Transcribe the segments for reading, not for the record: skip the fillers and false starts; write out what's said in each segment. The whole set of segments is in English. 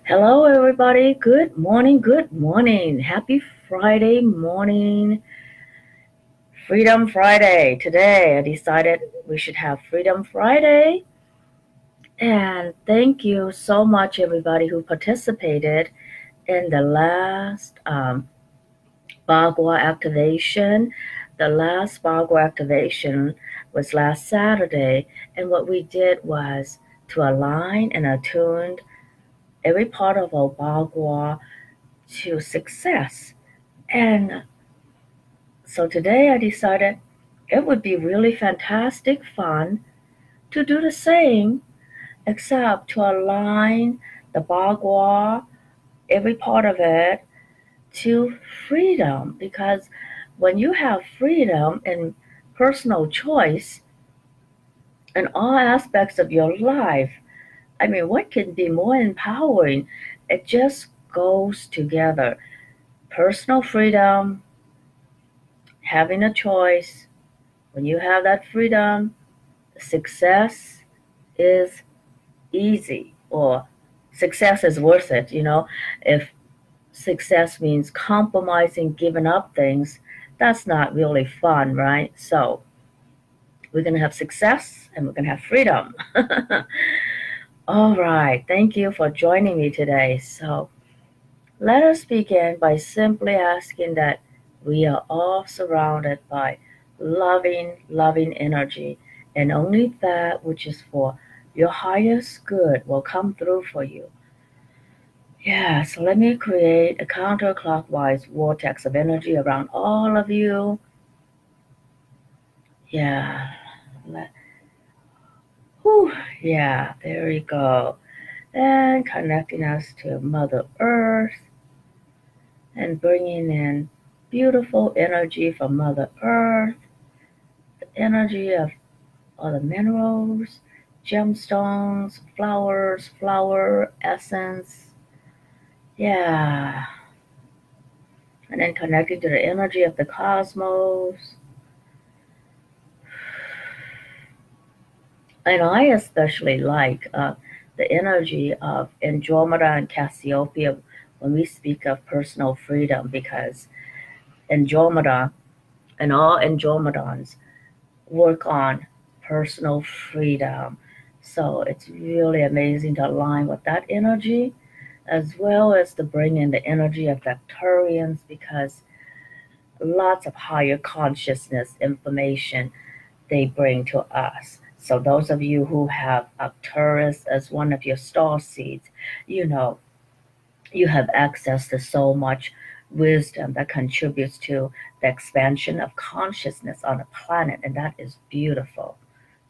Hello, everybody. Good morning. Good morning. Happy Friday morning. Freedom Friday. Today, I decided we should have Freedom Friday. And thank you so much, everybody who participated in the last Bagua activation. The last Bagua activation was last Saturday. And what we did was to align and attune every part of our Bagua to success. And so today I decided it would be really fantastic fun to do the same, except to align the bagua, every part of it, to freedom. Because when you have freedom and personal choice in all aspects of your life, I mean, what can be more empowering? It just goes together. Personal freedom, having a choice. When you have that freedom, success is easy, or success is worth it. If success means compromising, giving up things, that's not really fun, right? So we're going to have success and we're going to have freedom. All right. Thank you for joining me today. So let us begin by simply asking that we are all surrounded by loving, loving energy, and only that which is for your highest good will come through for you. Yeah, so let me create a counterclockwise vortex of energy around all of you. Yeah, let, whew, yeah, there we go. And connecting us to Mother Earth and bringing in beautiful energy from Mother Earth, the energy of all the minerals, gemstones, flowers, flower essence. Yeah. And then connecting to the energy of the cosmos. And I especially like the energy of Andromeda and Cassiopeia when we speak of personal freedom, because Andromeda and all Andromedans work on personal freedom. So it's really amazing to align with that energy, as well as to bring in the energy of Victorians, because lots of higher consciousness information they bring to us. So those of you who have Arcturus as one of your star seeds, you know, you have access to so much wisdom that contributes to the expansion of consciousness on the planet, and that is beautiful.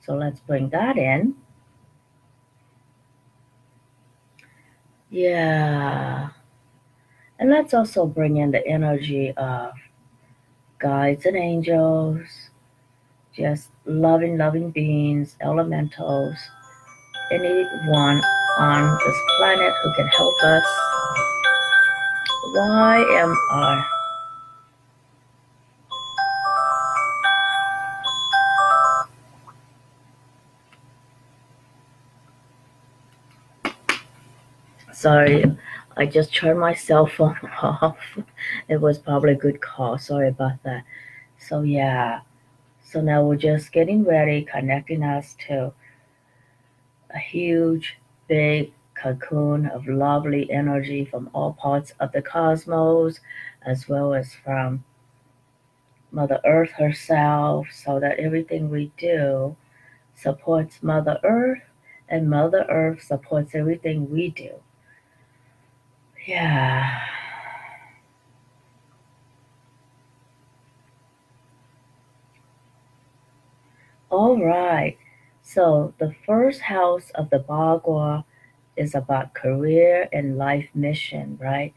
So let's bring that in. Yeah. And let's also bring in the energy of guides and angels, just loving, loving beings, elementals, anyone on this planet who can help us. Why am I? Sorry, I just turned my cell phone off. It was probably a good call. Sorry about that. So, yeah. So now we're just getting ready, connecting us to a huge, big cocoon of lovely energy from all parts of the cosmos, as well as from Mother Earth herself, so that everything we do supports Mother Earth, and Mother Earth supports everything we do. Yeah. All right. So the first house of the Bagua is about career and life mission, right?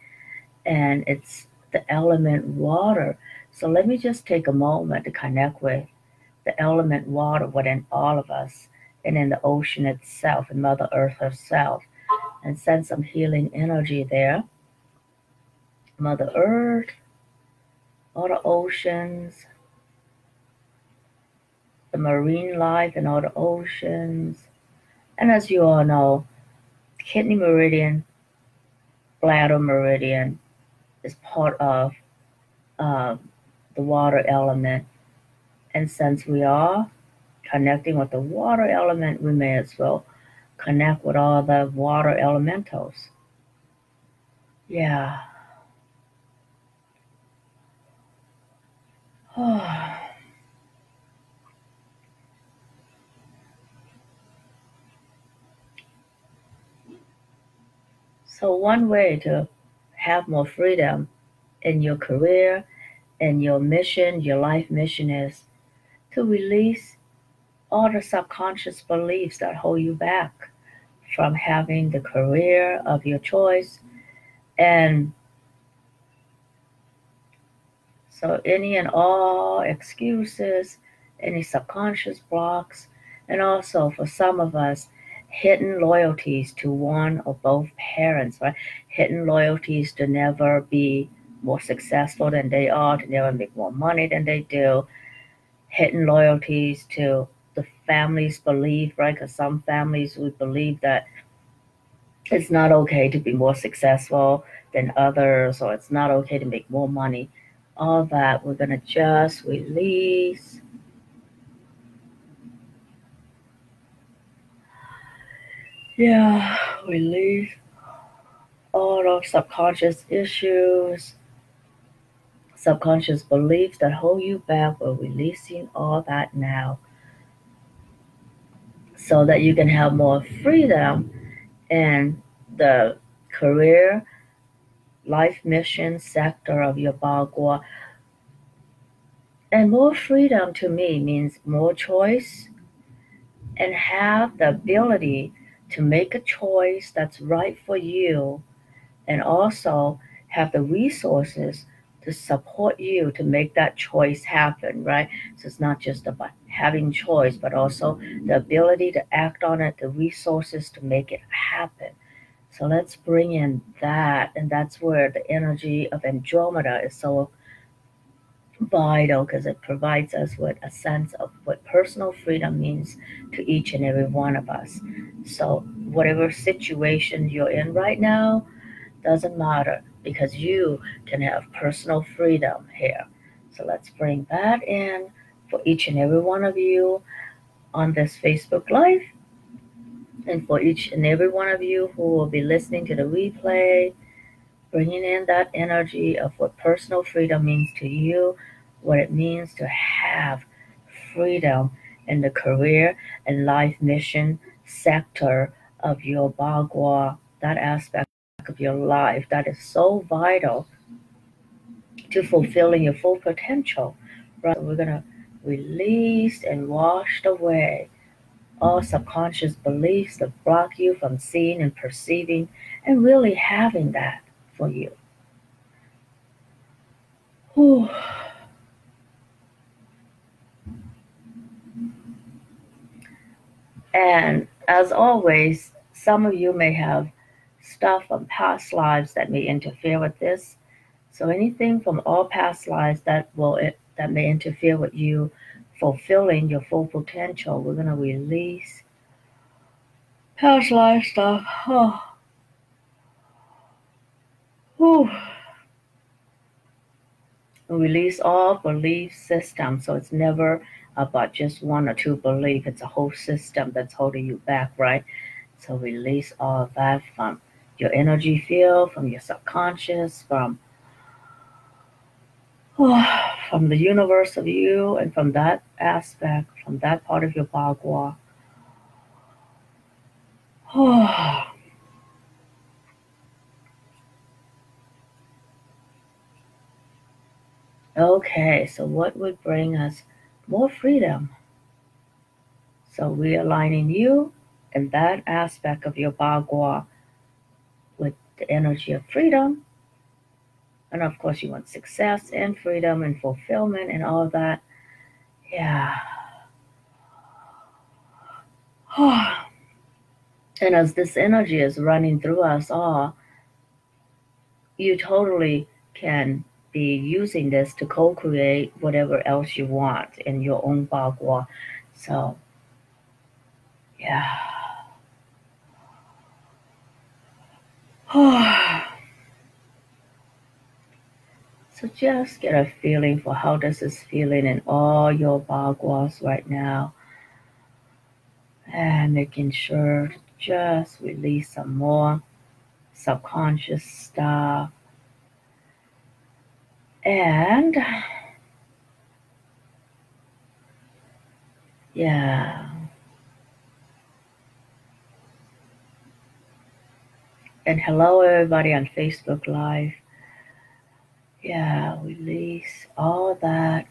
And it's the element water. So let me just take a moment to connect with the element water within all of us and in the ocean itself and Mother Earth herself, and send some healing energy there. Mother Earth, all the oceans, the marine life in all the oceans. And as you all know, kidney meridian bladder meridian is part of uh, the water element. And since we are connecting with the water element, we may as well connect with all the water elementals. Yeah. So one way to have more freedom in your career and your mission, your life mission, is to release all the subconscious beliefs that hold you back from having the career of your choice. And so any and all excuses, any subconscious blocks, and also for some of us, hidden loyalties to one or both parents, right? Hidden loyalties to never be more successful than they are, to never make more money than they do. Hidden loyalties to the family's belief, right? Because some families would believe that it's not okay to be more successful than others, or it's not okay to make more money. All that we're going to just release. Yeah, release all those subconscious issues, subconscious beliefs that hold you back. We're releasing all that now so that you can have more freedom in the career, life mission sector of your Bagua. And more freedom to me means more choice and have the ability to make a choice that's right for you, and also have the resources to support you to make that choice happen, right? So it's not just about having choice, but also the ability to act on it, the resources to make it happen. So let's bring in that, and that's where the energy of Andromeda is so vital, because it provides us with a sense of what personal freedom means to each and every one of us. So whatever situation you're in right now doesn't matter, because you can have personal freedom here. So let's bring that in for each and every one of you on this Facebook Live, and for each and every one of you who will be listening to the replay, bringing in that energy of what personal freedom means to you, what it means to have freedom in the career and life mission sector of your Bagua, that aspect of your life that is so vital to fulfilling your full potential. Right? So we're going to release and wash away all subconscious beliefs that block you from seeing and perceiving and really having that for you. Whew. And as always, some of you may have stuff from past lives that may interfere with this. So anything from all past lives that may interfere with you fulfilling your full potential, we're gonna release past life stuff. Oh. Whew. Release all belief systems. So it's never about just one or two beliefs. It's a whole system that's holding you back, right? So release all of that from your energy field, from your subconscious, from the universe of you, and from that aspect, from that part of your Bagua. Okay, so what would bring us more freedom? So realigning you and that aspect of your Bagua with the energy of freedom. And of course, you want success and freedom and fulfillment and all of that. Yeah. And as this energy is running through us all, you totally can be using this to co-create whatever else you want in your own Bagua. So, yeah. So just get a feeling for how this is feeling in all your baguas right now. And making sure to just release some more subconscious stuff. And yeah. And hello everybody on Facebook Live. Yeah, release all that.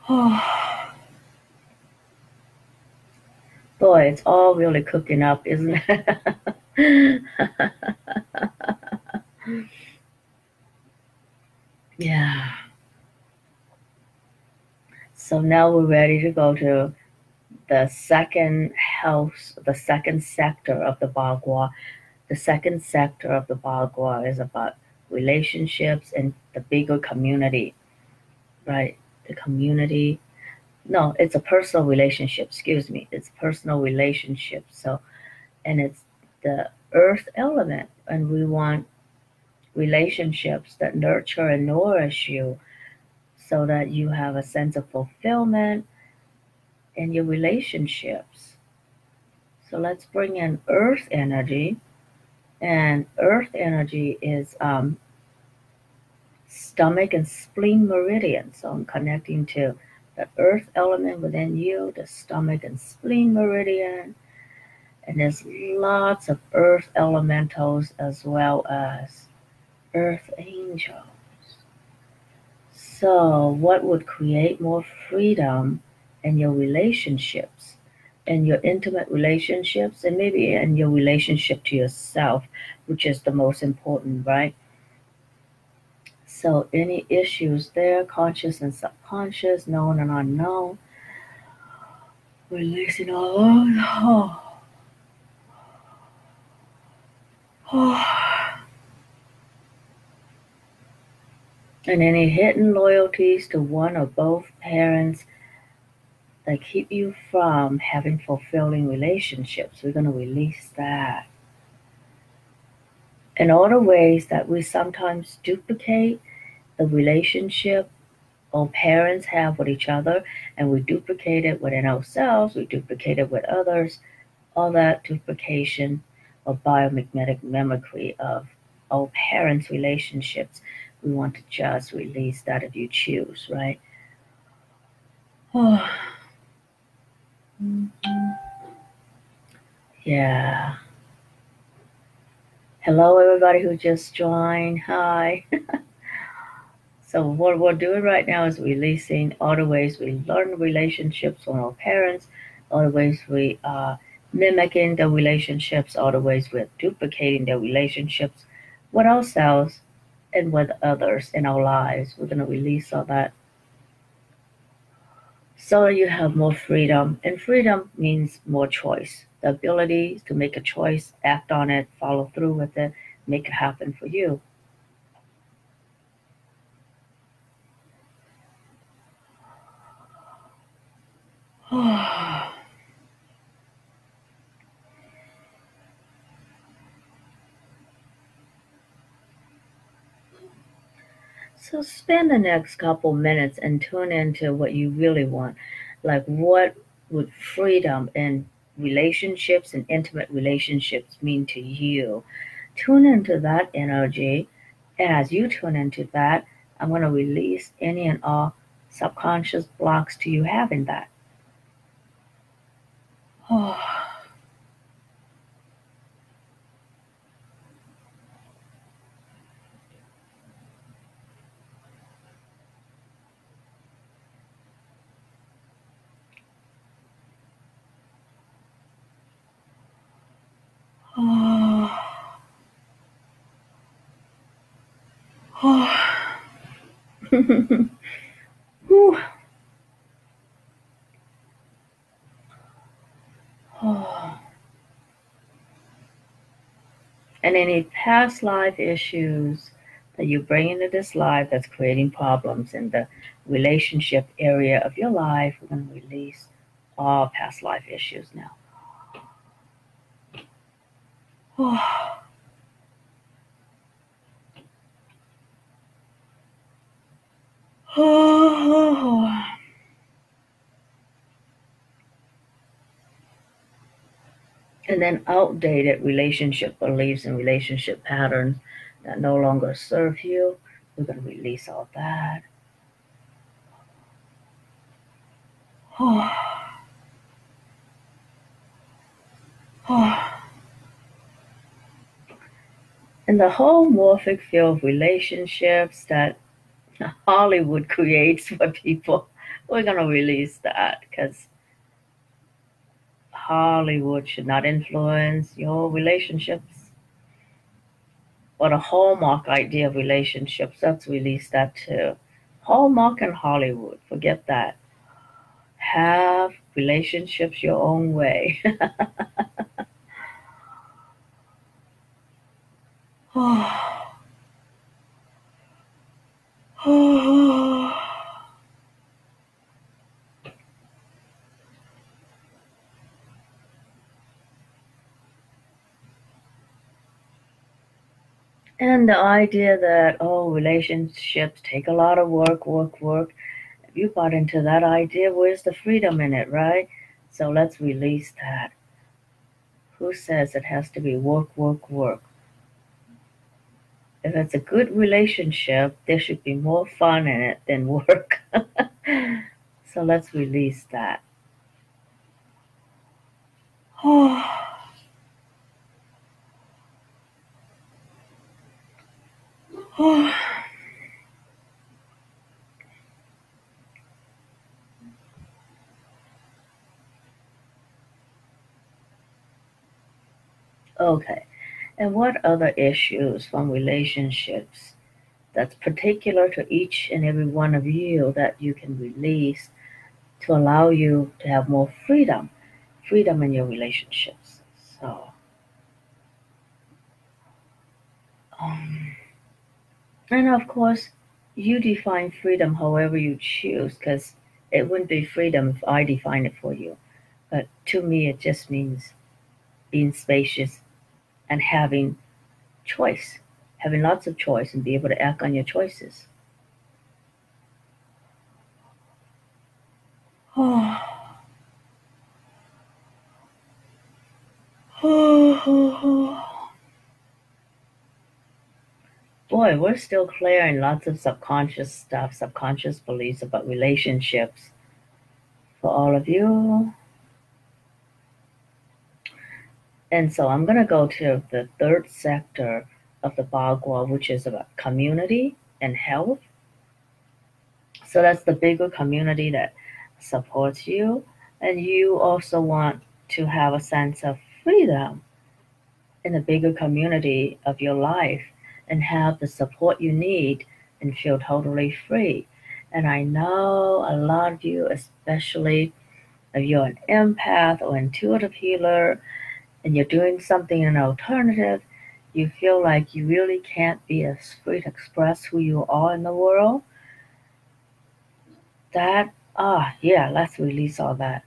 Oh, boy, it's all really cooking up, isn't it? Yeah. So now we're ready to go to the second house, the second sector of the Bagua. The second sector of the Bagua is about relationships and the bigger community, right? The community. No, it's a personal relationship, excuse me. It's personal relationship. So, and it's the earth element. And we want relationships that nurture and nourish you so that you have a sense of fulfillment in your relationships. So let's bring in earth energy. And earth energy is stomach and spleen meridian. So I'm connecting to the earth element within you, the stomach and spleen meridian. And there's lots of earth elementals as well as earth angels. So, what would create more freedom in your relationships, in your intimate relationships, and maybe in your relationship to yourself, which is the most important, right? So, any issues there, conscious and subconscious, known and unknown, releasing all of oh, oh. And any hidden loyalties to one or both parents that keep you from having fulfilling relationships. We're going to release that. And all the ways that we sometimes duplicate the relationship our parents have with each other, and we duplicate it within ourselves, we duplicate it with others, all that duplication of biomagnetic mimicry of our parents' relationships. We want to just release that if you choose, right? Oh. Yeah. Hello, everybody who just joined. Hi. So, what we're doing right now is releasing all the ways we learn relationships from our parents, all the ways we are mimicking the relationships, all the ways we're duplicating the relationships with ourselves and with others in our lives. We're going to release all that so you have more freedom. And freedom means more choice, the ability to make a choice, act on it, follow through with it, make it happen for you. So spend the next couple minutes and tune into what you really want. Like, what would freedom in relationships and intimate relationships mean to you? Tune into that energy. And as you tune into that, I'm going to release any and all subconscious blocks to you having that. And any past life issues that you bring into this life that's creating problems in the relationship area of your life, we're going to release all past life issues now. And then outdated relationship beliefs and relationship patterns that no longer serve you. We're going to release all that. And the whole morphic field of relationships that Hollywood creates for people, we're going to release that because Hollywood should not influence your relationships. Or the Hallmark idea of relationships, let's release that too. Hallmark and Hollywood, forget that. Have relationships your own way. And the idea that, oh, relationships take a lot of work. If you bought into that idea, where's the freedom in it, right? So let's release that. Who says it has to be work? If it's a good relationship, there should be more fun in it than work. So let's release that. Okay. And what other issues from relationships that's particular to each and every one of you that you can release to allow you to have more freedom in your relationships? So, um, and of course, you define freedom however you choose because it wouldn't be freedom if I define it for you. But to me, it just means being spacious and having choice, having lots of choice and be able to act on your choices. Boy, we're still clearing lots of subconscious stuff, subconscious beliefs about relationships for all of you. And so I'm going to go to the third sector of the Bagua, which is about community and health. So that's the bigger community that supports you. And you also want to have a sense of freedom in the bigger community of your life and have the support you need and feel totally free. And I know a lot of you, especially if you're an empath or intuitive healer and you're doing something in an alternative, you feel like you really can't be as free to express who you are in the world. Yeah, let's release all that.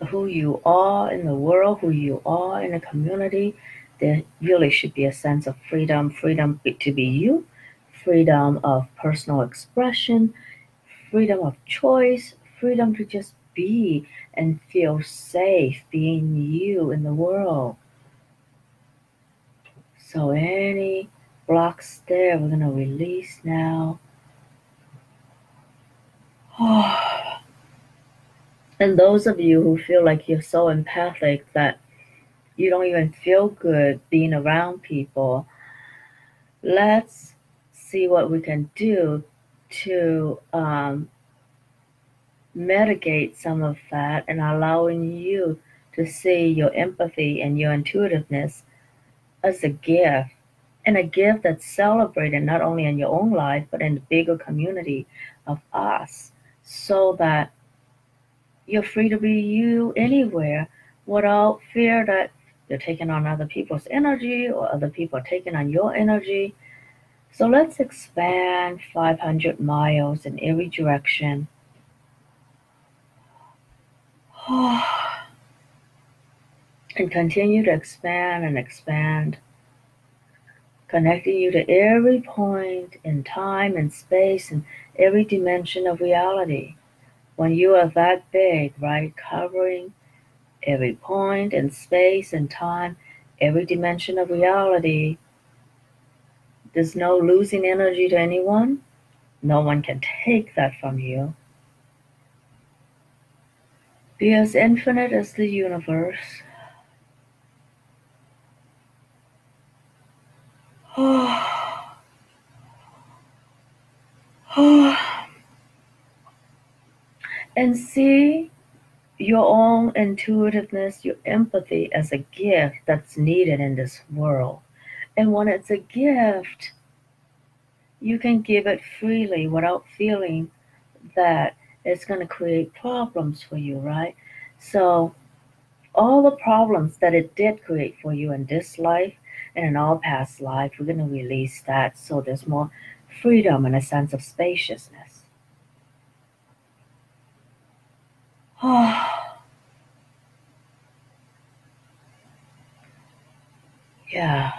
Who you are in the world, who you are in a community, there really should be a sense of freedom to be you, freedom of personal expression, freedom of choice, freedom to just be and feel safe being you in the world. So any blocks there, we're going to release now. And those of you who feel like you're so empathic that you don't even feel good being around people, let's see what we can do to mitigate some of that and allowing you to see your empathy and your intuitiveness as a gift and a gift that's celebrated not only in your own life but in the bigger community of us so that you're free to be you anywhere without fear that you're taking on other people's energy or other people are taking on your energy. So let's expand 500 miles in every direction. And continue to expand and expand, connecting you to every point in time and space and every dimension of reality. When you are that big, right, covering every point in space and time, every dimension of reality, there's no losing energy to anyone. No one can take that from you. Be as infinite as the universe. And see your own intuitiveness, your empathy as a gift that's needed in this world. And when it's a gift, you can give it freely without feeling that it's going to create problems for you, right? So, all the problems that it did create for you in this life and in all past life, we're going to release that so there's more freedom and a sense of spaciousness. Yeah.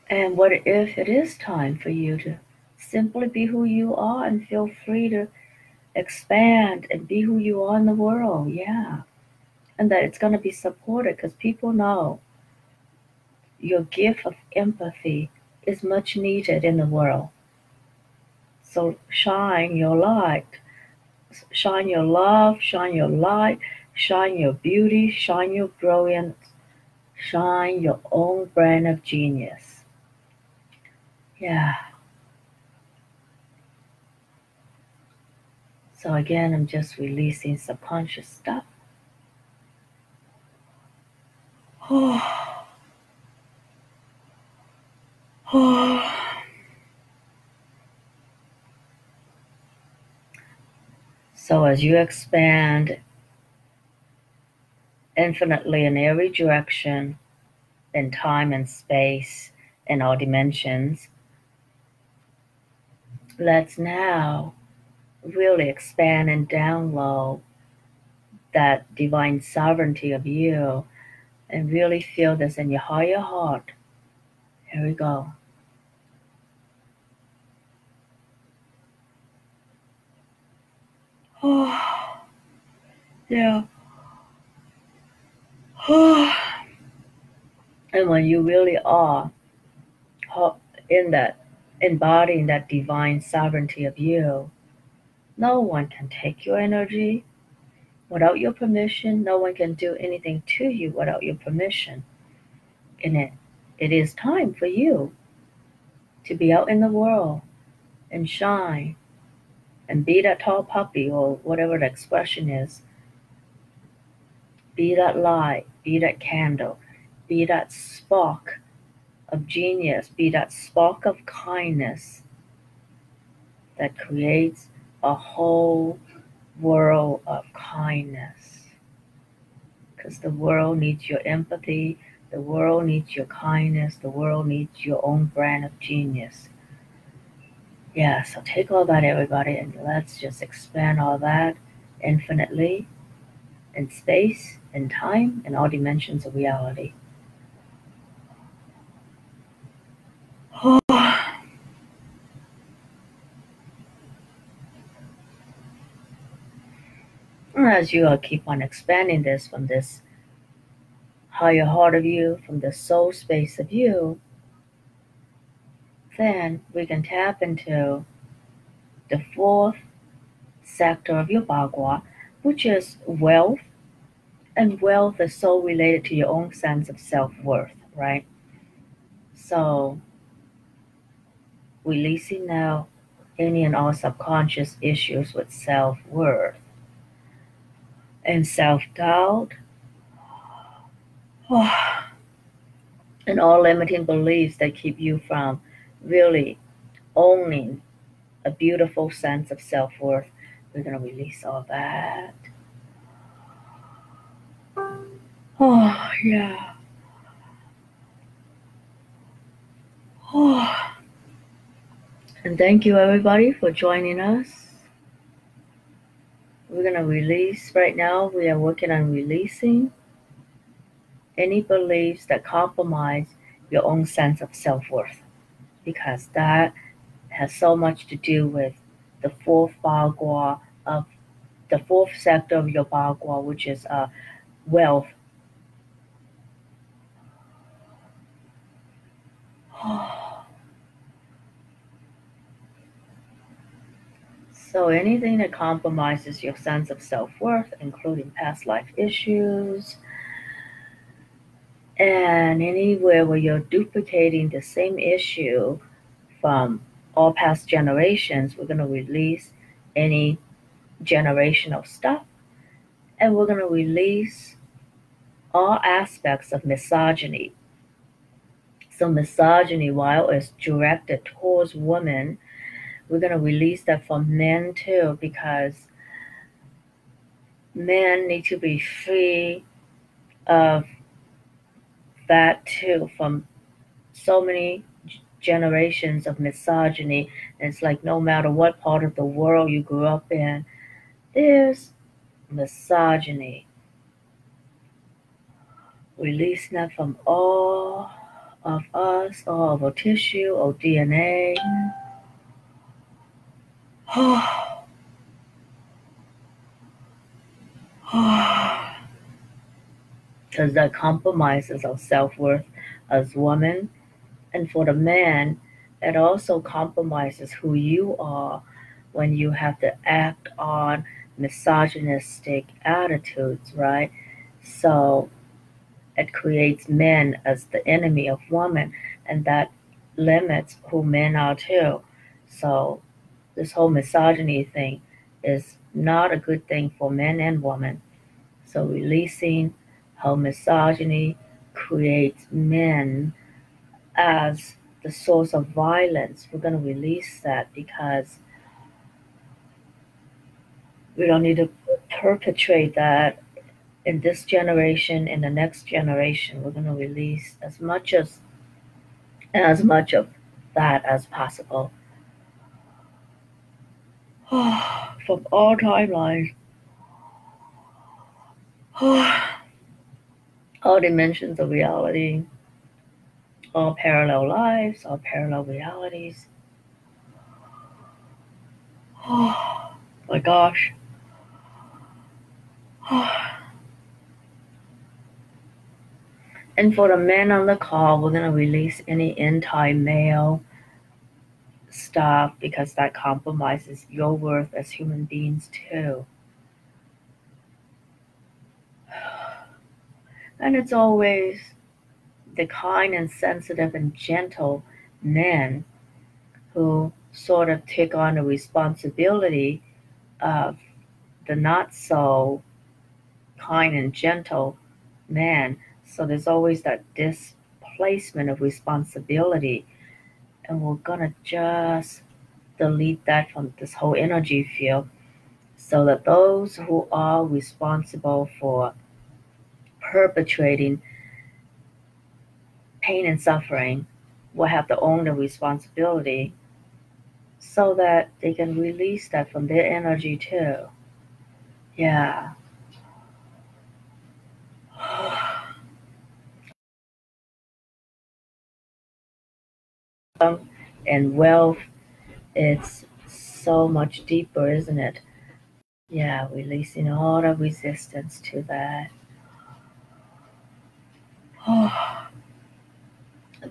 And what if it is time for you to simply be who you are and feel free to expand and be who you are in the world? Yeah. And that it's going to be supported because people know your gift of empathy is much needed in the world. So shine your light, shine your love, shine your light, shine your beauty, shine your brilliance, shine your own brand of genius. Yeah. So again, I'm just releasing subconscious stuff. So as you expand infinitely in every direction, in time and space, in all dimensions, let's now really expand and download that divine sovereignty of you and really feel this in your higher heart. Here we go. Yeah. And when you really are in that, embodying that divine sovereignty of you, no one can take your energy without your permission. No one can do anything to you without your permission. And it is time for you to be out in the world and shine and be that tall puppy or whatever the expression is. Be that light, be that candle, be that spark of genius, be that spark of kindness that creates a whole world of kindness. Because the world needs your empathy, the world needs your kindness, the world needs your own brand of genius. Yeah, so take all that, everybody, and let's just expand all that infinitely in space, in time, in all dimensions of reality. As you keep on expanding this from this higher heart of you, from the soul space of you, then we can tap into the fourth sector of your Bagua, which is wealth. And wealth is so related to your own sense of self worth, right? So, releasing now any and all subconscious issues with self worth and self doubt, and all limiting beliefs that keep you from really owning a beautiful sense of self worth. We're going to release all that. Oh, yeah. Oh. And thank you, everybody, for joining us. We're going to release right now. We are working on releasing any beliefs that compromise your own sense of self-worth, because that has so much to do with the fourth bagua of the fourth sector of your bagua, which is wealth. So anything that compromises your sense of self-worth, including past life issues, and anywhere where you're duplicating the same issue from all past generations, we're going to release any generational stuff, and we're going to release all aspects of misogyny. So misogyny, while it's directed towards women, we're going to release that from men too, because men need to be free of that too, from so many generations of misogyny. And it's like no matter what part of the world you grew up in, there's misogyny. Releasing that from all of us, all of our tissue, our DNA. Because that compromises our self-worth as women. And for the man, it also compromises who you are when you have to act on misogynistic attitudes, right? So it creates men as the enemy of women, and that limits who men are too. So this whole misogyny thing is not a good thing for men and women. So releasing how misogyny creates men as the source of violence, we're going to release that, because we don't need to perpetrate that in this generation, in the next generation. We're going to release as much of that as possible from all timelines, all dimensions of reality, all parallel lives, all parallel realities. Oh my gosh. And for the men on the call, we're going to release any anti-male stuff, because that compromises your worth as human beings too. And it's always the kind and sensitive and gentle men who sort of take on the responsibility of the not so kind and gentle man. So there's always that displacement of responsibility. And we're going to just delete that from this whole energy field, so that those who are responsible for perpetrating pain and suffering will have to own the responsibility, so that they can release that from their energy too. Yeah. And wealth, it's so much deeper, isn't it? Yeah, releasing all the resistance to that.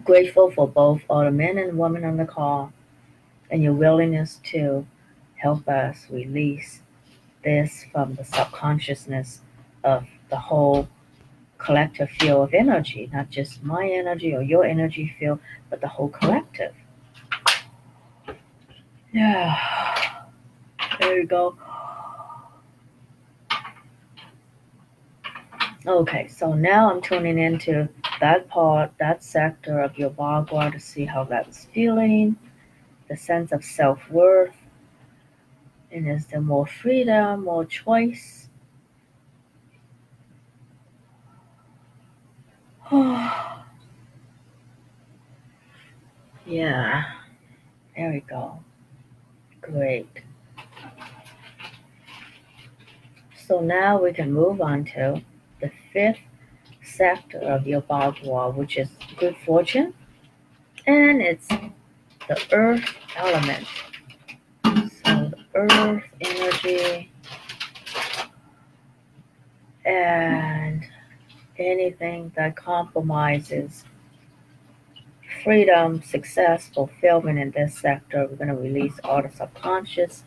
Grateful for both all the men and women on the call, and your willingness to help us release this from the subconsciousness of the whole collective field of energy, not just my energy or your energy field, but the whole collective. Yeah, there you go. Okay, so now I'm tuning into that part, that sector of your Bagua, to see how that's feeling, the sense of self-worth, and is there more freedom, more choice? Yeah, there we go. Great. So now we can move on to the fifth sector of your Bagua, which is good fortune, and it's the earth element. So the earth energy and anything that compromises freedom, success, fulfillment in this sector. We're going to release all the subconscious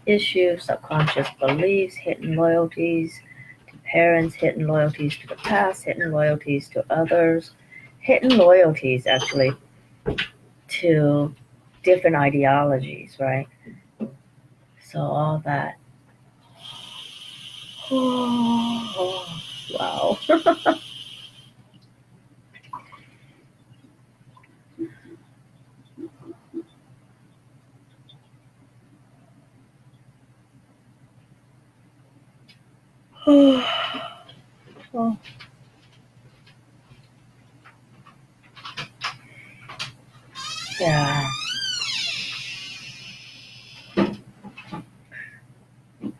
issues, subconscious beliefs, hidden loyalties to parents, hidden loyalties to the past, hidden loyalties to others, hidden loyalties actually to different ideologies, right? So all that. Oh, wow. Oh, yeah.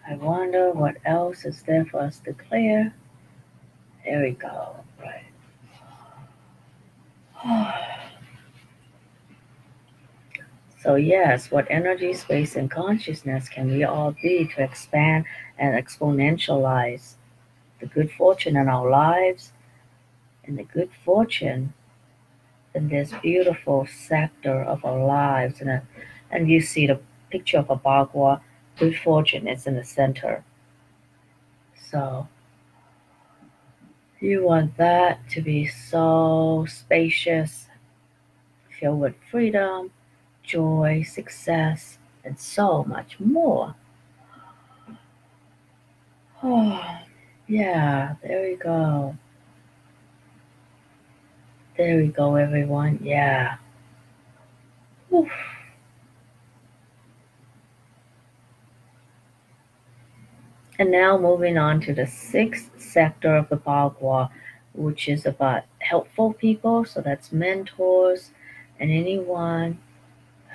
I wonder what else is there for us to clear. There we go. Right. So yes, what energy, space, and consciousness can we all be to expand and exponentialize the good fortune in our lives and the good fortune in this beautiful sector of our lives? And you see the picture of a bagua, good fortune is in the center. So you want that to be so spacious, filled with freedom, joy, success, and so much more. Oh, yeah, there we go. There we go, everyone. Yeah. Oof. And now moving on to the sixth sector of the Bagua, which is about helpful people. So that's mentors and anyone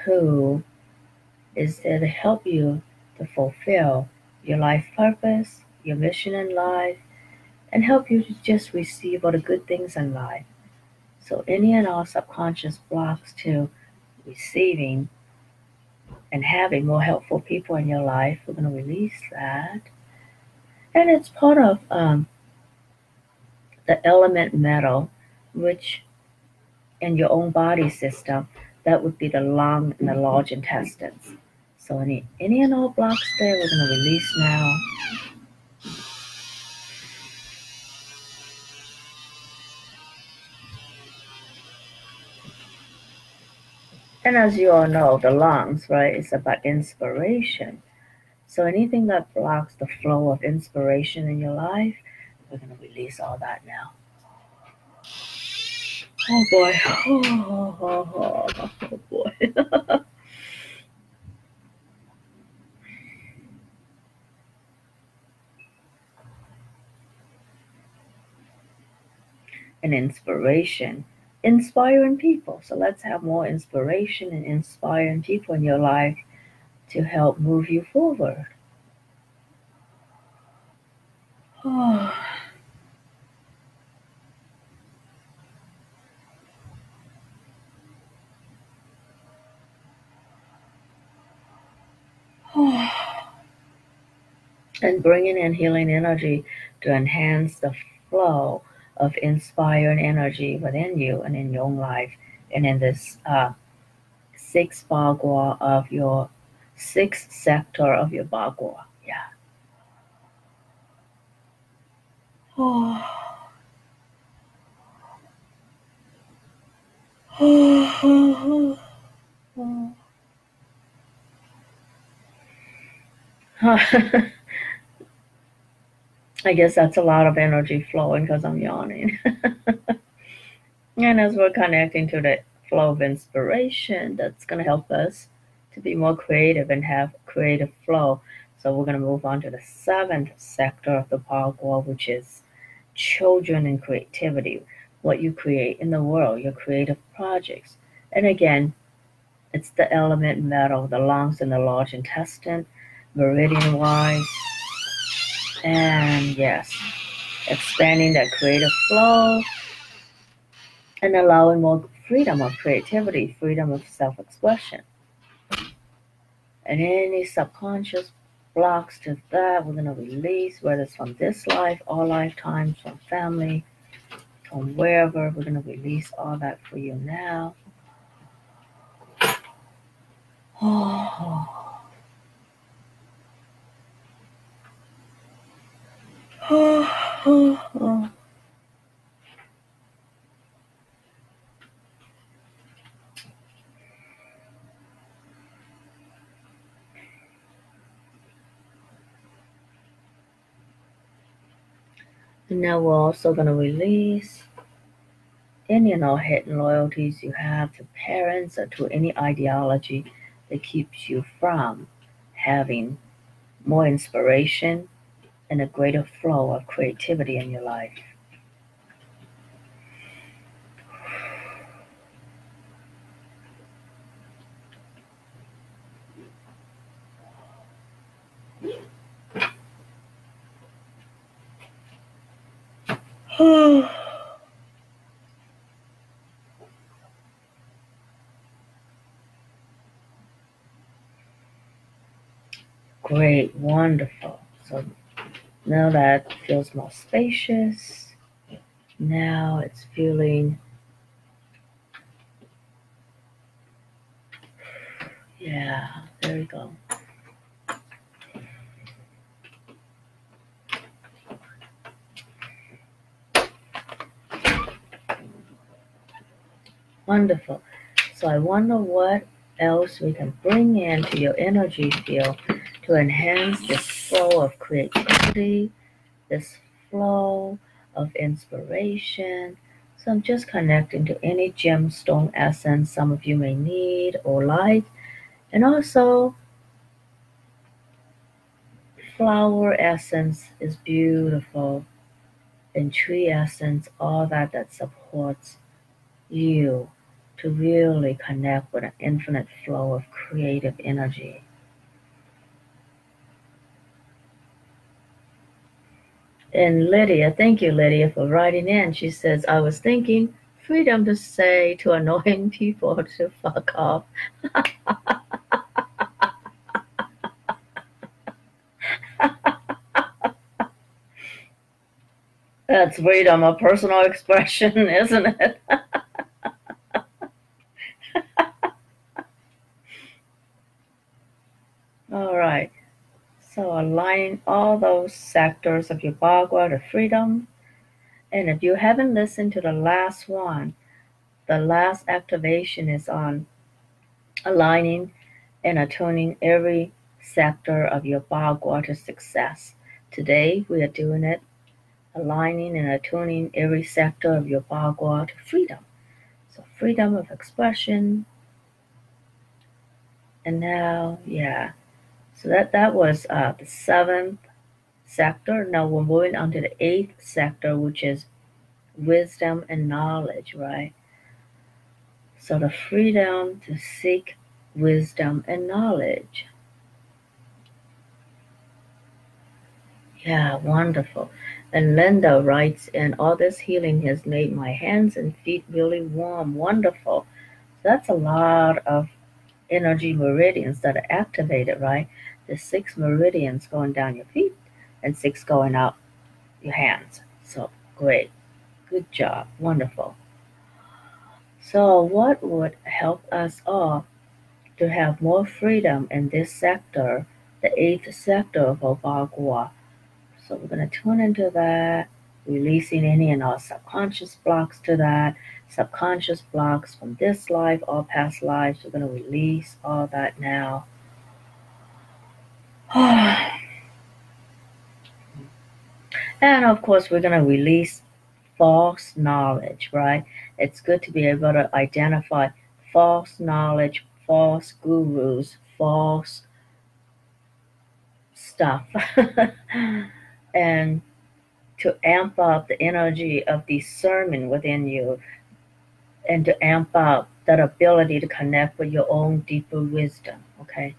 who is there to help you to fulfill your life purpose, your mission in life, and help you to just receive all the good things in life. So any and all subconscious blocks to receiving and having more helpful people in your life, we're going to release that. And it's part of the element metal, which in your own body system, that would be the lung and the large intestines. So any and all blocks there, we're going to release now. And as you all know, the lungs, right, is about inspiration. So anything that blocks the flow of inspiration in your life, we're going to release all that now. Oh boy. Oh boy. And inspiration. Inspiring people. So let's have more inspiration and inspiring people in your life to help move you forward. Oh. And bringing in healing energy to enhance the flow of inspiring energy within you and in your own life and in this sixth bagua of your sixth sector of your bagua. Yeah. Oh. Oh. I guess that's a lot of energy flowing because I'm yawning. And as we're connecting to the flow of inspiration, that's going to help us to be more creative and have creative flow. So we're going to move on to the seventh sector of the Bagua, which is children and creativity. What you create in the world, your creative projects. And again, it's the element metal, the lungs and the large intestine, meridian wise. And yes, expanding that creative flow and allowing more freedom of creativity, freedom of self-expression. And any subconscious blocks to that, we're going to release, whether it's from this life, all lifetimes, from family, from wherever. We're going to release all that for you now. Oh. And now we're also going to release any and all hidden loyalties you have to parents or to any ideology that keeps you from having more inspiration and a greater flow of creativity in your life. Great, wonderful. So now that feels more spacious. Now it's feeling, yeah, there we go. Wonderful. So I wonder what else we can bring into your energy field to enhance this flow of creativity, this flow of inspiration. So I'm just connecting to any gemstone essence some of you may need or like, and also flower essence is beautiful, and tree essence, all that supports you to really connect with an infinite flow of creative energy. And Lydia, thank you, Lydia, for writing in. She says, I was thinking freedom to say to annoying people to fuck off. That's freedom of personal expression, isn't it? All right. So aligning all those sectors of your Bagua to freedom. And if you haven't listened to the last one, the last activation is on aligning and attuning every sector of your Bagua to success. Today we are doing it, aligning and attuning every sector of your Bagua to freedom. So freedom of expression. And now, yeah. So that was the seventh sector. Now we're moving on to the eighth sector, which is wisdom and knowledge, right? So the freedom to seek wisdom and knowledge. Yeah, wonderful. And Linda writes in, all this healing has made my hands and feet really warm. Wonderful. So that's a lot of energy meridians that are activated, right? The 6 meridians going down your feet and 6 going out your hands. So great. Good job. Wonderful. So what would help us all to have more freedom in this sector, the 8th sector of Bagua? So we're going to tune into that, releasing any and all subconscious blocks to that, subconscious blocks from this life, all past lives. We're going to release all that now. And of course, we're going to release false knowledge, right? It's good to be able to identify false knowledge, false gurus, false stuff, and to amp up the energy of discernment within you and to amp up that ability to connect with your own deeper wisdom, okay?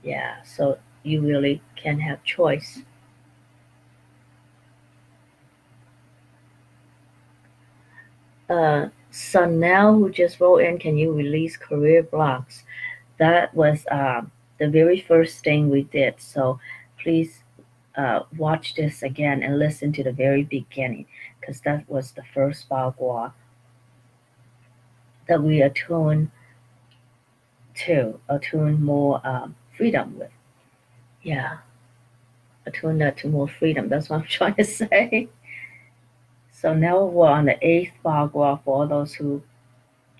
Yeah, so you really can have choice. Sunel, who just wrote in, can you release career blocks? That was the very first thing we did. So please watch this again and listen to the very beginning, because that was the first bagua that we attune more freedom with. Yeah, attune that to more freedom. That's what I'm trying to say. So now we're on the eighth bagua. For all those who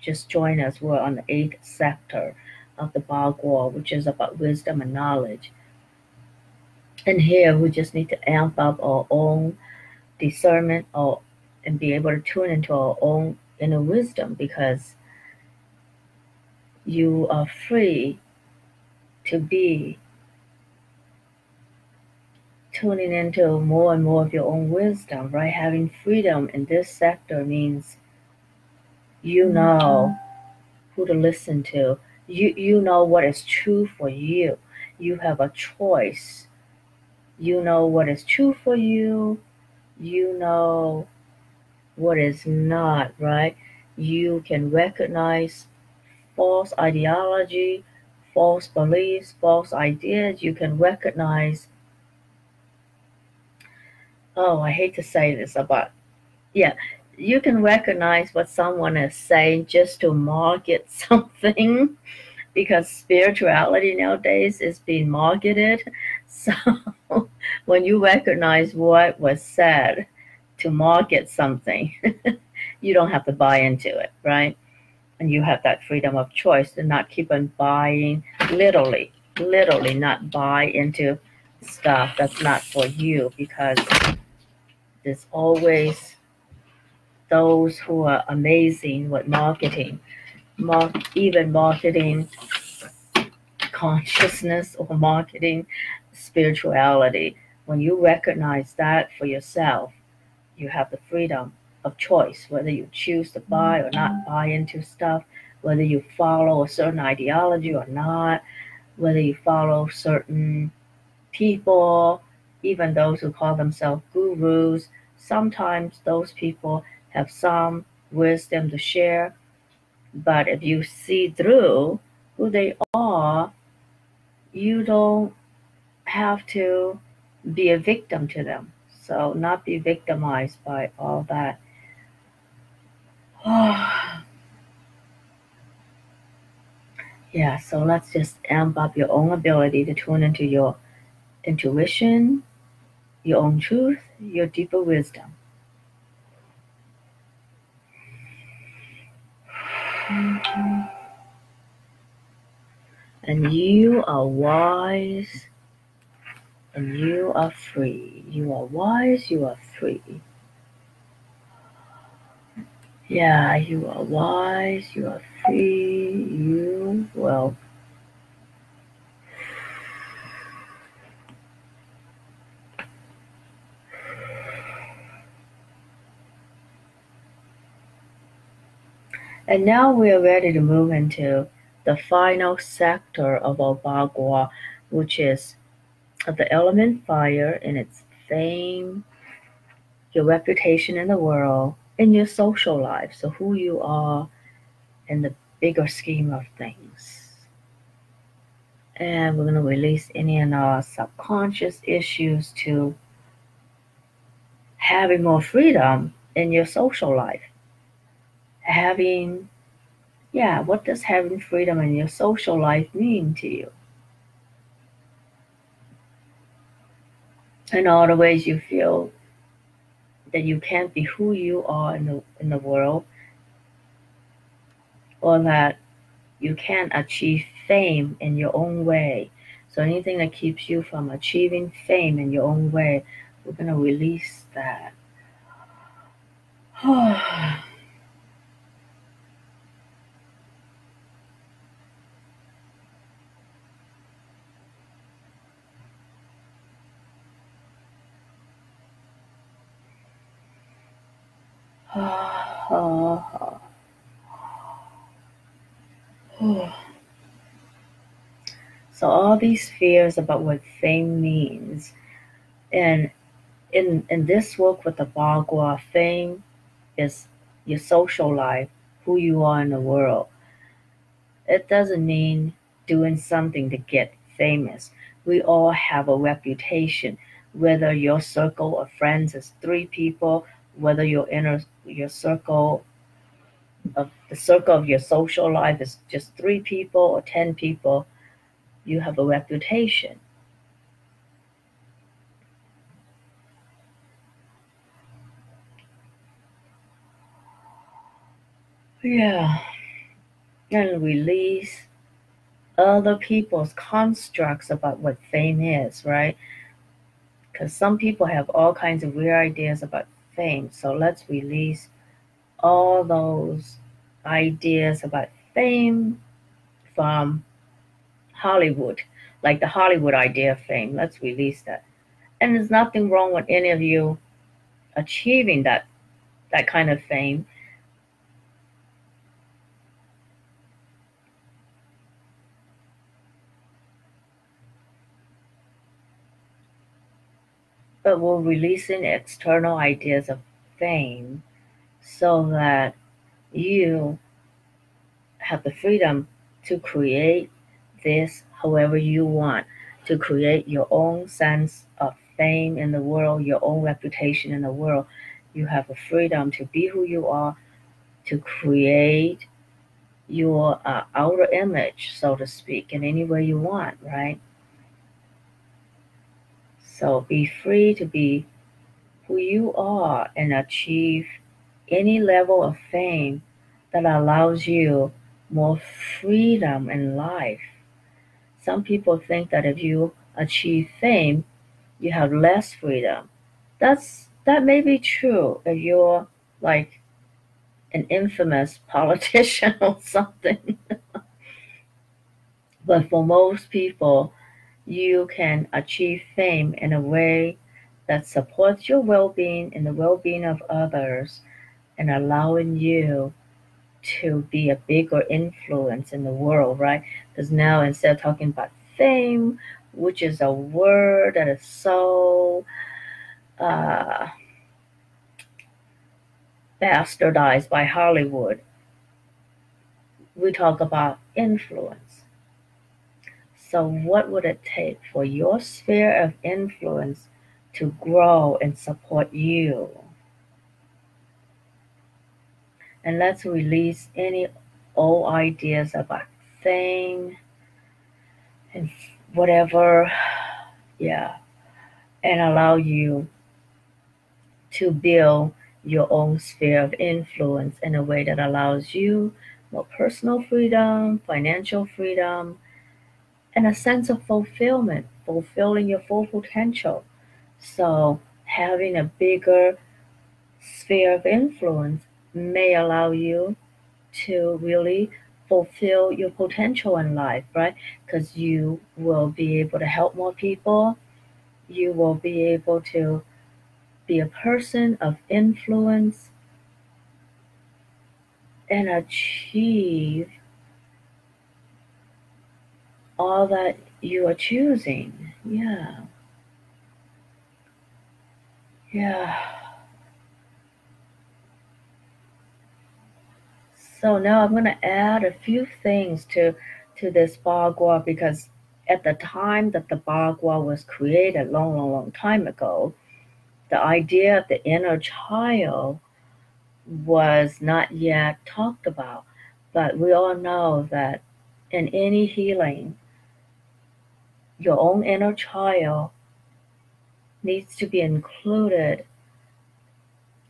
just joined us, we're on the eighth sector of the bagua, which is about wisdom and knowledge. And here we just need to amp up our own discernment and be able to tune into our own inner wisdom, because you are free to be tuning into more and more of your own wisdom, right? Having freedom in this sector means you know who to listen to. You know what is true for you. You have a choice. You know what is true for you. You know what is not, right? You can recognize false ideology, false beliefs, false ideas. You can recognize, oh, I hate to say this, but yeah, you can recognize what someone is saying just to market something, because spirituality nowadays is being marketed. So when you recognize what was said to market something, you don't have to buy into it, right? And you have that freedom of choice to not keep on buying, literally not buy into stuff that's not for you, because there's always those who are amazing with marketing, even marketing consciousness or marketing spirituality. When you recognize that for yourself, you have the freedom of choice, whether you choose to buy or not buy into stuff, whether you follow a certain ideology or not, whether you follow certain people, even those who call themselves gurus. Sometimes those people have some wisdom to share, but if you see through who they are, you don't have to be a victim to them. So, not be victimized by all that. Yeah, so let's just amp up your own ability to tune into your intuition, your own truth, your deeper wisdom. And you are wise and you are free. You are wise, you are free. Yeah, you are wise, you are free, you, well, and now we are ready to move into the final sector of our Bagua, which is of the element fire in its fame, your reputation in the world, and your social life. So, who you are in the bigger scheme of things. And we're going to release any and all subconscious issues to having more freedom in your social life. Having, yeah, what does having freedom in your social life mean to you? In all the ways you feel that you can't be who you are in the world, or that you can't achieve fame in your own way. So anything that keeps you from achieving fame in your own way, we're going to release that. So all these fears about what fame means, and in this work with the Bagua, fame is your social life, who you are in the world. It doesn't mean doing something to get famous. We all have a reputation, whether your circle of friends is 3 people, whether your circle of your social life is just 3 people or 10 people, you have a reputation. Yeah, and release other people's constructs about what fame is, right? Because some people have all kinds of weird ideas about fame. So let's release all those ideas about fame from Hollywood, like the Hollywood idea of fame. Let's release that. And there's nothing wrong with any of you achieving that kind of fame. But we're releasing external ideas of fame so that you have the freedom to create this however you want, to create your own sense of fame in the world, your own reputation in the world. You have the freedom to be who you are, to create your outer image, so to speak, in any way you want, right? So be free to be who you are and achieve any level of fame that allows you more freedom in life. Some people think that if you achieve fame, you have less freedom. That may be true if you're like an infamous politician or something. But for most people, you can achieve fame in a way that supports your well-being and the well-being of others and allowing you to be a bigger influence in the world, right? Because now instead of talking about fame, which is a word that is so uh, bastardized by Hollywood, we talk about influence. So, what would it take for your sphere of influence to grow and support you? And let's release any old ideas about fame and whatever, yeah, and allow you to build your own sphere of influence in a way that allows you more personal freedom, financial freedom, and a sense of fulfillment, fulfilling your full potential. So, having a bigger sphere of influence may allow you to really fulfill your potential in life, right? Because you will be able to help more people. You will be able to be a person of influence and achieve all that you are choosing. Yeah, yeah. So now I'm going to add a few things to this bagua because at the time that the bagua was created, long, long, long time ago, the idea of the inner child was not yet talked about. But we all know that in any healing, your own inner child needs to be included.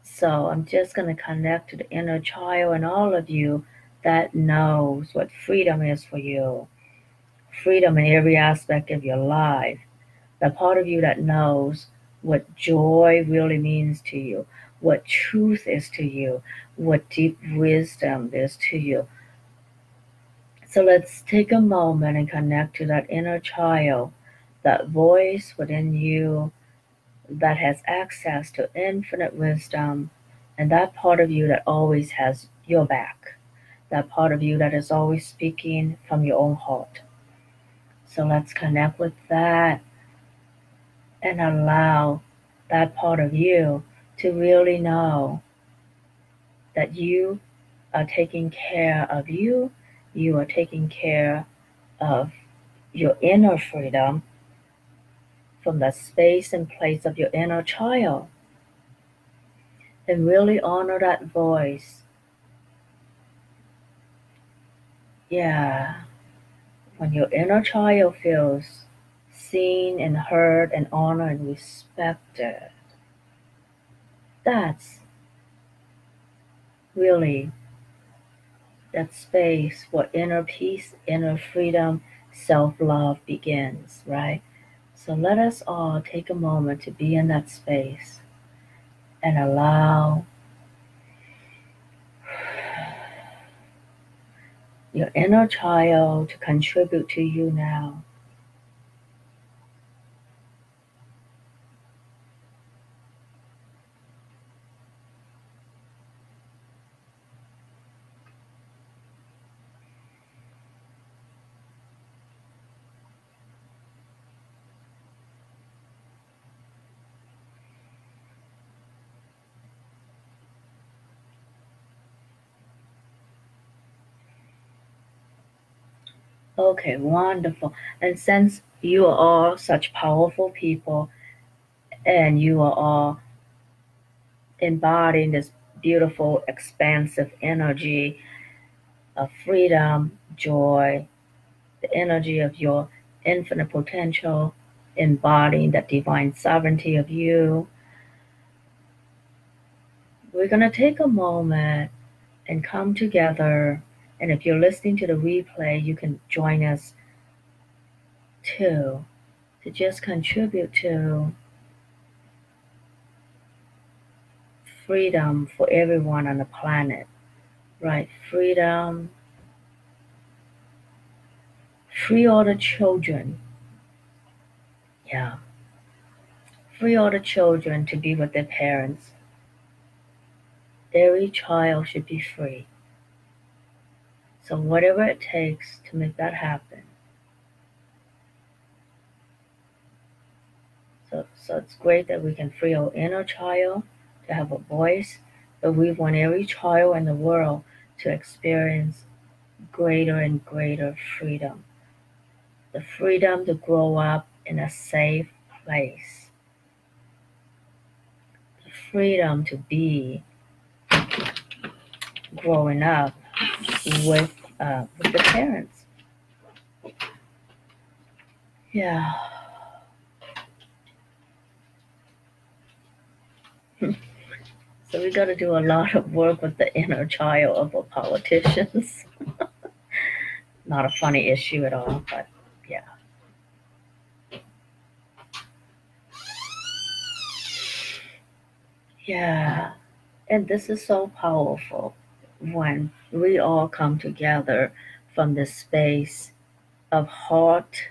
So I'm just going to connect to the inner child and all of you that knows what freedom is for you. Freedom in every aspect of your life. The part of you that knows what joy really means to you, what truth is to you, what deep wisdom is to you. So let's take a moment and connect to that inner child, that voice within you that has access to infinite wisdom, and that part of you that always has your back, that part of you that is always speaking from your own heart. So let's connect with that and allow that part of you to really know that you are taking care of you. You are taking care of your inner freedom from the space and place of your inner child. And really honor that voice. Yeah, when your inner child feels seen and heard and honored and respected, that's really that space where inner peace, inner freedom, self love begins, right? So let us all take a moment to be in that space and allow your inner child to contribute to you now. Okay, wonderful. And since you are all such powerful people and you are all embodying this beautiful, expansive energy of freedom, joy, the energy of your infinite potential, embodying that divine sovereignty of you, we're going to take a moment and come together. And if you're listening to the replay, you can join us too, to just contribute to freedom for everyone on the planet, right? Freedom, free all the children. Yeah, free all the children to be with their parents. Every child should be free. So, whatever it takes to make that happen. So it's great that we can free our inner child to have a voice, but we want every child in the world to experience greater and greater freedom. The freedom to grow up in a safe place. The freedom to be growing up with the parents. Yeah. So we got to do a lot of work with the inner child of our politicians. Not a funny issue at all, but yeah. Yeah. And this is so powerful when we all come together from this space of heart.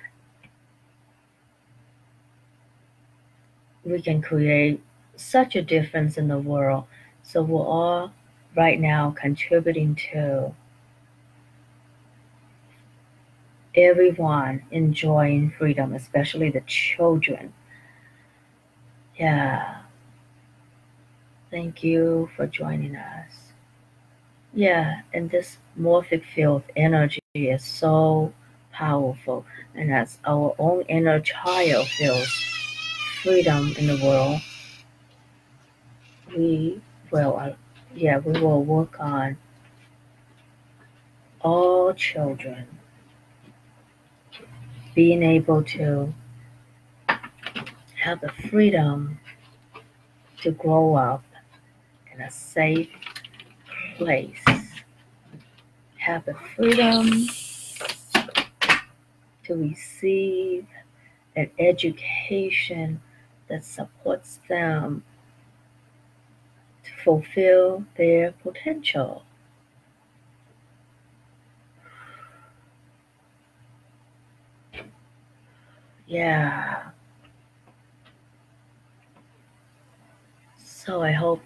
We can create such a difference in the world. So we're all right now contributing to everyone enjoying freedom, especially the children. Yeah. Thank you for joining us. Yeah, and this morphic field energy is so powerful. And as our own inner child feels freedom in the world, we will, we will work on all children being able to have the freedom to grow up in a safe place, have the freedom to receive an education that supports them to fulfill their potential. Yeah. So I hope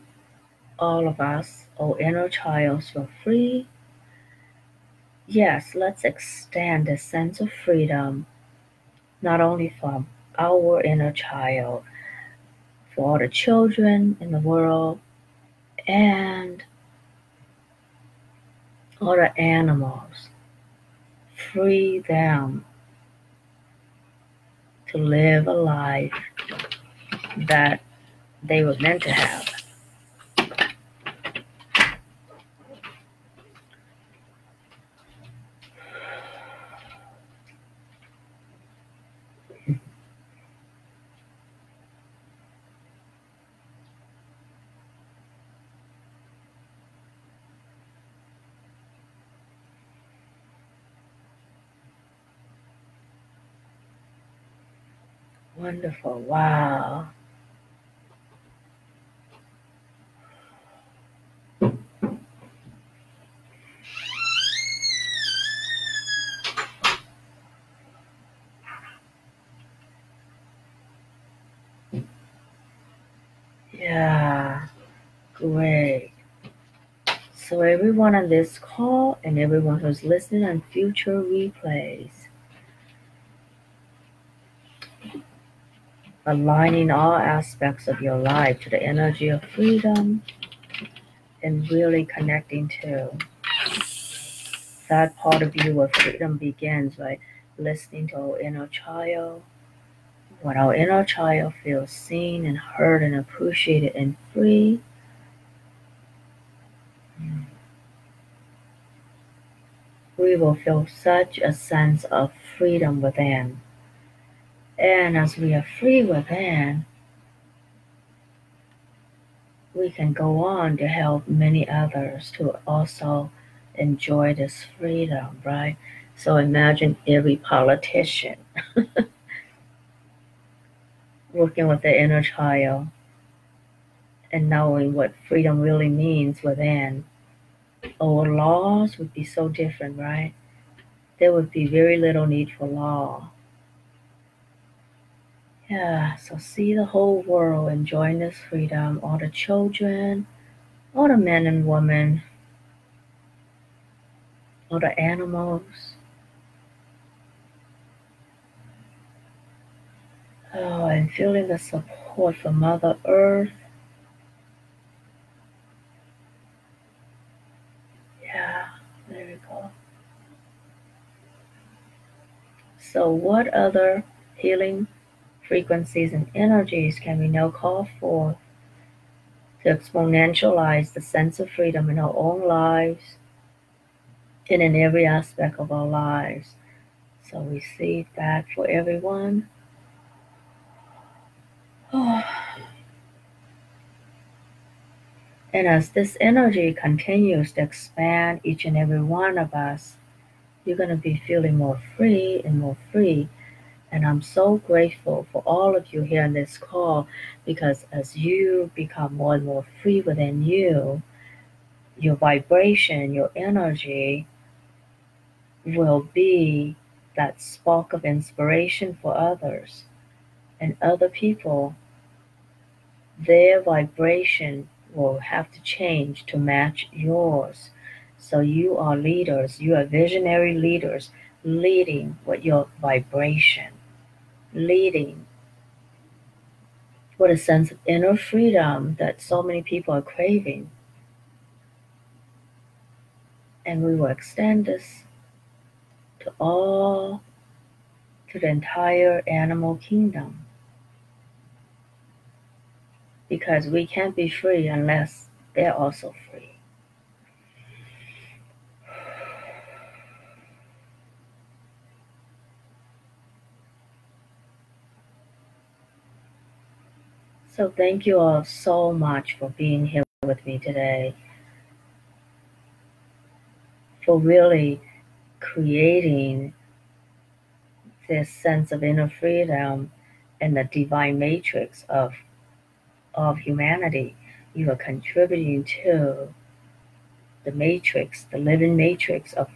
all of us, our inner child, feel free. Yes, let's extend a sense of freedom, not only from our inner child, for all the children in the world, and all the animals. Free them to live a life that they were meant to have. Wonderful. Wow. Yeah. Great. So everyone on this call and everyone who's listening on future replays, aligning all aspects of your life to the energy of freedom and really connecting to that part of you where freedom begins by listening to our inner child. When our inner child feels seen and heard and appreciated and free, we will feel such a sense of freedom within. And as we are free within, we can go on to help many others to also enjoy this freedom, right? So imagine every politician working with the inner child and knowing what freedom really means within. Our laws would be so different, right? There would be very little need for law. Yeah, so see the whole world enjoying this freedom, all the children, all the men and women, all the animals. Oh, and feeling the support from Mother Earth. Yeah, there we go. So, what other healing frequencies and energies can we now call for to exponentialize the sense of freedom in our own lives and in every aspect of our lives? So, receive that for everyone. Oh. And as this energy continues to expand each and every one of us, you're going to be feeling more free and more free. And I'm so grateful for all of you here on this call because as you become more and more free within you, your vibration, your energy will be that spark of inspiration for others. And other people, their vibration will have to change to match yours. So you are leaders, you are visionary leaders leading with your vibration, leading with a sense of inner freedom that so many people are craving. And we will extend this to the entire animal kingdom. Because we can't be free unless they're also free. So thank you all so much for being here with me today. For really creating this sense of inner freedom and the divine matrix of humanity. You are contributing to the matrix, the living matrix of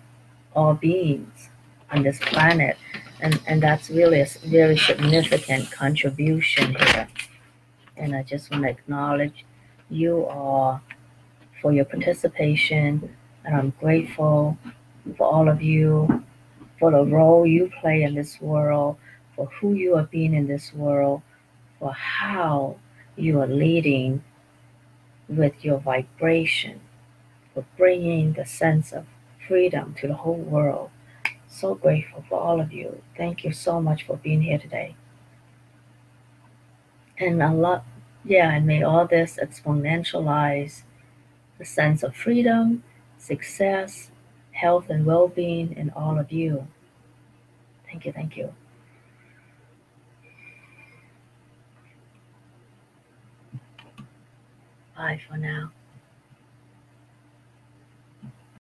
all beings on this planet. And that's really a very significant contribution here. And I just want to acknowledge you all for your participation. And I'm grateful for all of you, for the role you play in this world, for who you are being in this world, for how you are leading with your vibration, for bringing the sense of freedom to the whole world. So grateful for all of you. Thank you so much for being here today. And a lot, yeah, and may all this exponentialize the sense of freedom, success, health, and well being in all of you. Thank you, thank you. Bye for now.